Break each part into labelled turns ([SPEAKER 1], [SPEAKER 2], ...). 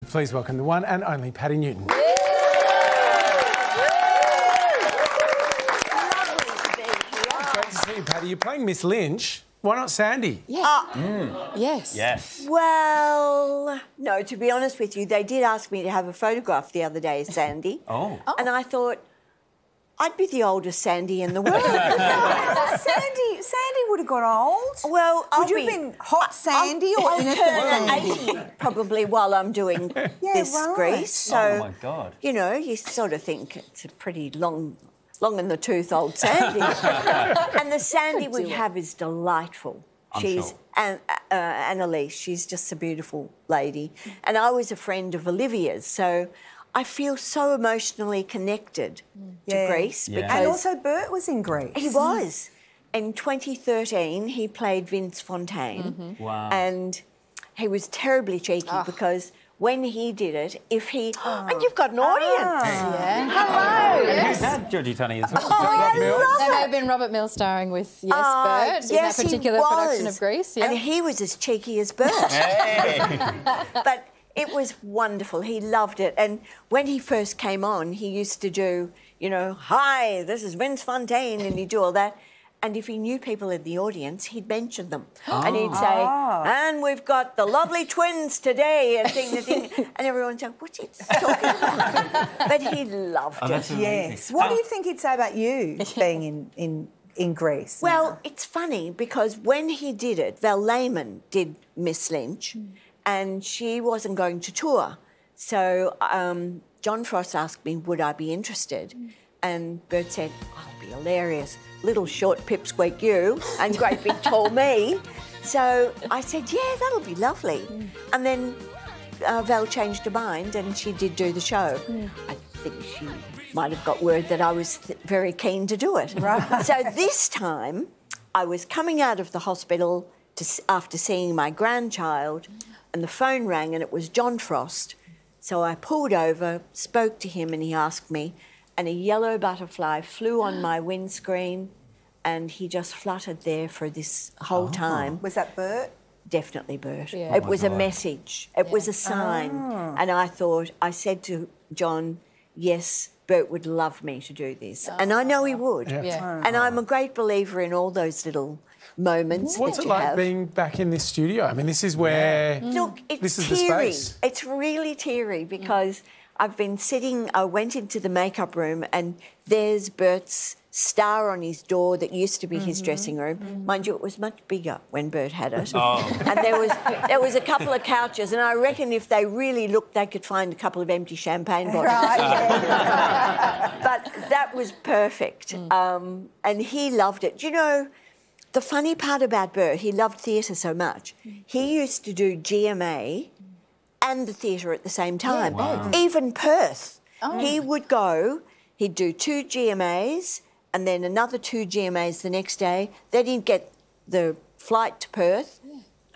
[SPEAKER 1] Please welcome the one and only Patti Newton.
[SPEAKER 2] Lovely to be here.
[SPEAKER 1] Great to see you, Patti. You're playing Miss Lynch. Why not Sandy?
[SPEAKER 3] Yeah. Yes.
[SPEAKER 4] Yes.
[SPEAKER 2] Well, no, to be honest with you, they did ask me to have a photograph the other day, Sandy.
[SPEAKER 4] Oh.
[SPEAKER 2] And I thought, I'd be the oldest Sandy in the world.
[SPEAKER 3] Sandy would have got old.
[SPEAKER 2] Well,
[SPEAKER 3] Would you have been hot Sandy or
[SPEAKER 2] I'll
[SPEAKER 3] innocent
[SPEAKER 2] turn
[SPEAKER 3] Sandy?
[SPEAKER 2] 80 probably while I'm doing this
[SPEAKER 3] right.
[SPEAKER 2] Grease. So,
[SPEAKER 4] Oh, my God.
[SPEAKER 2] you know, you sort of think it's a pretty long in the tooth old Sandy. And the Sandy we have is delightful. She's
[SPEAKER 4] sure.
[SPEAKER 2] Annalise. She's just a beautiful lady. And I was a friend of Olivia's, so I feel so emotionally connected to Grease.
[SPEAKER 4] Yeah.
[SPEAKER 2] Because
[SPEAKER 3] And also Bert was in Grease.
[SPEAKER 2] he was. In 2013, he played Vince Fontaine.
[SPEAKER 4] Wow.
[SPEAKER 2] And he was terribly cheeky because when he did it, if he... And you've got an audience.
[SPEAKER 3] Yeah.
[SPEAKER 2] Hello.
[SPEAKER 4] Who's that, Georgie Tunney? As well?
[SPEAKER 5] That may have been Robert Mills starring with Bert in that
[SPEAKER 2] yes, he
[SPEAKER 5] particular production
[SPEAKER 2] was.
[SPEAKER 5] of Grease.
[SPEAKER 2] And he was as cheeky as Bert.
[SPEAKER 4] Hey.
[SPEAKER 2] But it was wonderful. He loved it. And when he first came on, he used to do, you know, hi, this is Vince Fontaine, and he'd do all that. And if he knew people in the audience, he'd mention them. And he'd say, and we've got the lovely twins today, and thing. And everyone's like, what's he talking about? But he loved it.
[SPEAKER 4] That's amazing.
[SPEAKER 3] Yes. What do you think he'd say about you being in Grease?
[SPEAKER 2] Well, it's funny because when he did it, Val Lehman did Miss Lynch and she wasn't going to tour. So John Frost asked me, would I be interested? And Bert said, I'll be hilarious. Little short pipsqueak you and great big tall me. So I said, yeah, that'll be lovely. And then Val changed her mind and she did do the show. I think she might have got word that I was very keen to do it.
[SPEAKER 3] Right.
[SPEAKER 2] So this time I was coming out of the hospital after seeing my grandchild and the phone rang and it was John Frost. So I pulled over, spoke to him and he asked me, and a yellow butterfly flew on my windscreen and he just fluttered there for this whole time.
[SPEAKER 3] Was that Bert?
[SPEAKER 2] Definitely Bert.
[SPEAKER 5] Yeah.
[SPEAKER 2] It was a message. It was a sign. And I said to John, yes, Bert would love me to do this. And I know he would.
[SPEAKER 5] Yeah.
[SPEAKER 2] And I'm a great believer in all those little moments
[SPEAKER 1] What's
[SPEAKER 2] that
[SPEAKER 1] it
[SPEAKER 2] you
[SPEAKER 1] like
[SPEAKER 2] have.
[SPEAKER 1] being back in this studio? I mean, this is where...
[SPEAKER 2] Look, it's
[SPEAKER 1] This is the
[SPEAKER 2] teary.
[SPEAKER 1] space.
[SPEAKER 2] It's really teary because I've been sitting, I went into the makeup room and there's Bert's star on his door that used to be his dressing room. Mind you, it was much bigger when Bert had it. And there was a couple of couches and I reckon if they really looked, they could find a couple of empty champagne bottles. But that was perfect. And he loved it. Do you know, the funny part about Bert, he loved theatre so much. He used to do GMA and the theatre at the same time.
[SPEAKER 4] Wow.
[SPEAKER 2] Even Perth. He would go, he'd do 2 GMAs and then another 2 GMAs the next day. Then he'd get the flight to Perth,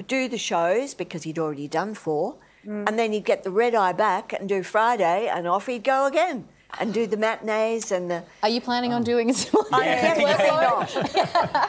[SPEAKER 2] do the shows because he'd already done 4, and then he'd get the red eye back and do Friday and off he'd go again and do the matinees and the...
[SPEAKER 5] Are you planning on doing a similar
[SPEAKER 2] I'm definitely not.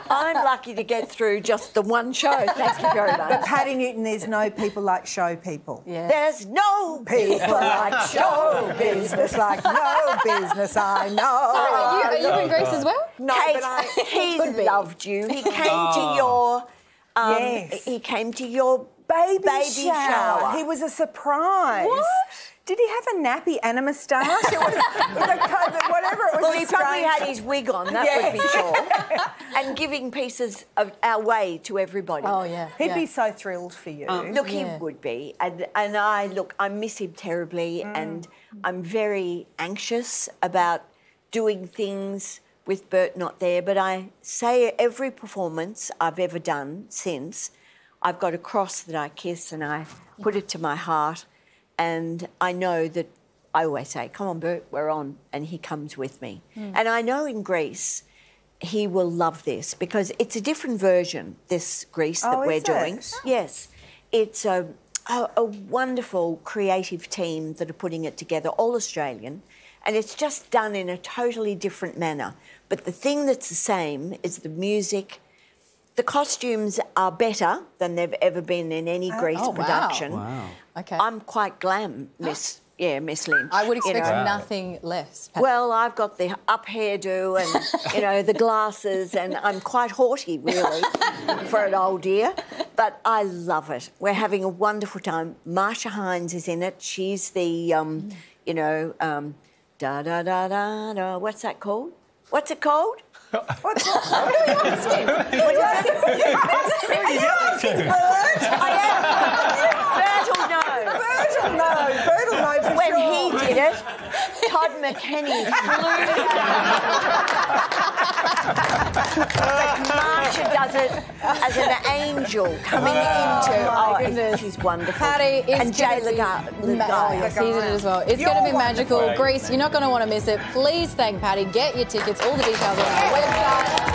[SPEAKER 2] I'm lucky to get through just the one show. Thank you very much.
[SPEAKER 3] But Patti Newton, there's no people like show people.
[SPEAKER 5] Yeah.
[SPEAKER 2] There's no
[SPEAKER 3] People like show business, like no business I know.
[SPEAKER 5] Are you in Grease as well?
[SPEAKER 3] No,
[SPEAKER 2] Kate,
[SPEAKER 3] but
[SPEAKER 2] he
[SPEAKER 5] Could be.
[SPEAKER 2] loved you. He came to your...
[SPEAKER 3] Yes.
[SPEAKER 2] He came to your
[SPEAKER 3] baby
[SPEAKER 2] shower.
[SPEAKER 3] He was a surprise.
[SPEAKER 5] What?
[SPEAKER 3] Did he have a nappy and a moustache? It was whatever it was.
[SPEAKER 2] Well, he probably had his wig on, that would be sure. And giving pieces of our way to everybody.
[SPEAKER 5] Oh, yeah.
[SPEAKER 3] He'd be so thrilled for you.
[SPEAKER 2] Look, he would be. And I miss him terribly and I'm very anxious about doing things with Bert not there. But I say every performance I've ever done since, I've got a cross that I kiss and I put it to my heart. And I know that I always say, come on, Bert, we're on. And he comes with me. And I know in Greece, he will love this because it's a different version, this Grease that we're doing. Yes. It's a wonderful creative team that are putting it together, all Australian. And it's just done in a totally different manner. But the thing that's the same is the music the costumes are better than they've ever been in any Grease
[SPEAKER 5] Oh, wow.
[SPEAKER 2] production.
[SPEAKER 4] Wow.
[SPEAKER 5] Okay.
[SPEAKER 2] I'm quite glam, Miss Lynch.
[SPEAKER 5] I would expect
[SPEAKER 2] you know.
[SPEAKER 5] nothing less. Patti.
[SPEAKER 2] Well, I've got the up hairdo and, you know, the glasses, and I'm quite haughty, really, for an old dear. But I love it. We're having a wonderful time. Marsha Hines is in it. She's the, you know, da-da-da-da-da. What's that called? What's it called?
[SPEAKER 3] What's that? What are you asking?
[SPEAKER 2] Bert'll know.
[SPEAKER 3] Bert'll know. Bert'll know for
[SPEAKER 2] When
[SPEAKER 3] sure.
[SPEAKER 2] he did it, Todd McKenney flew But Marsha does it as an angel coming into...
[SPEAKER 5] my goodness.
[SPEAKER 2] She's wonderful.
[SPEAKER 5] Patti is
[SPEAKER 2] and Jay
[SPEAKER 5] gonna be
[SPEAKER 2] Lagarde.
[SPEAKER 5] yes, he's in it as well. It's going to be magical. Grease, you're not going to want to miss it. Please thank Patti. Get your tickets. All the details are on our website.